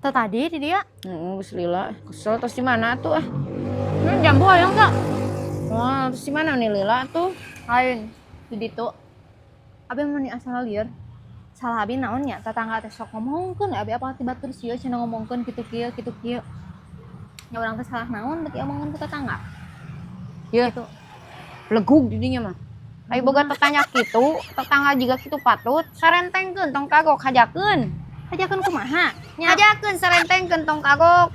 Tuh tadi di dia. Geus lila. Kesel terus di mana tuh ah? Jambu hayang enggak? Wah, terus di mana nih lila tuh? Lain. Di ditu. Abi meni asal lieur. Salah abi naon nya? Tetangga teh sok ngomongkeun, abi apa tiba terus ieu cenah ngomongkeun kitu kieu kitu kieu. Ya urang teh salah naon beuki omongkeun ku tetangga. Ya. Gitu. Legug di dinya mah. Ayo boga tetangga kitu, tetangga juga kitu patut sarentengkeun tong kagok hajakeun. Hajakeun kumaha? Nya Hajakeun sarentengkeun tong kagok.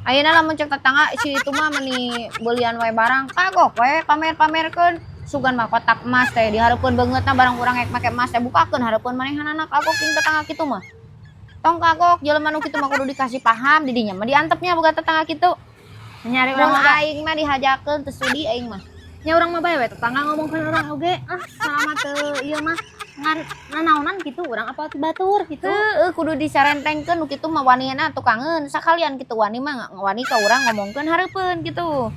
Ayeuna lamun cek tetangga si itu mah meuni beulian wae barang kagok we pamer-pamerkeun. Sugan mah kotak emas teh dihareupeun beungeutna barang urang rek make emas teh bukakeun hareupeun manehanana kagok jeung tetangga kitu mah. Tong kagok jelema nu kitu mah kudu dikasih paham di dinya mah diantepnya boga tetangga kitu. nyari Mun urang aing mah dihajakeun teu sudi aing mah. nya urang mah bae we tetangga ngomongkeun urang oge. Selama teu ieu mah ngan nanaonan kitu urang apa batur gitu. Heeh, kudu disarentengkeun nu kitu mah wanina tukangeun sakalian kitu wani mah wani ka urang ngomongkeun hareupeun gitu.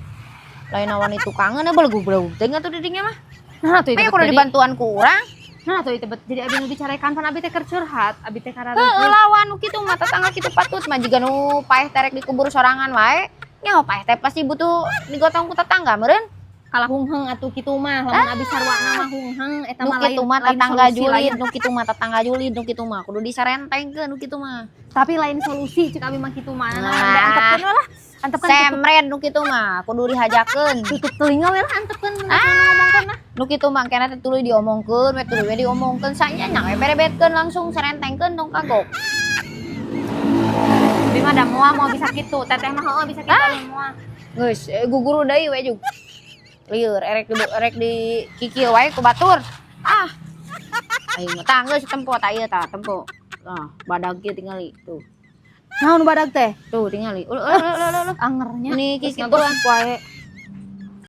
Lain wani tukangeun belegug-belegug teh atuh di dinya mah. Nah tuh itu Aya kudu dibantuan ku urang. Nah tuh itu jadi abi nu bicarakan pan abi teh keur curhat, abi teh karareuh. Heeh, lawan nu kitu mah tetangga kitu patut mah jiga nu paeh terek dikubur sorangan wae. Nya paeh teh pasti butuh digotong ku tetangga meureun. Kalah hungheng atuh kitu mah lamun abi sarwana mah hungheng eta Nu mah kitu mah tetangga julid, nu kitu mah tetangga julid, nu kitu mah kudu disarentengkeun nu kitu mah. Tapi lain solusi cek abi mah kitu mah. Nah. Antepkeun lah. Antepkeun Semret nu kitu mah kudu dihajakeun. tutup telinga we lah antepkeun ngomongkeun lah. Nu kitu mah keneh teh tuluy diomongkeun, we tuluy we diomongkeun saenyana we berebetkeun langsung sarentengkeun tong kagok. Abi mah da moal bisa kitu, teteh mah heueuh bisa kitu moal. Geus guguru deui we jug. Lieur erek di kikil wae ku batur. Aing mah tah geus tempo tah ieu tah tempo. Nah, badag kieu tingali tuh. Naon badag teh? Tuh tingali. Angernya. Ini Geus kikitu ngagosip wae.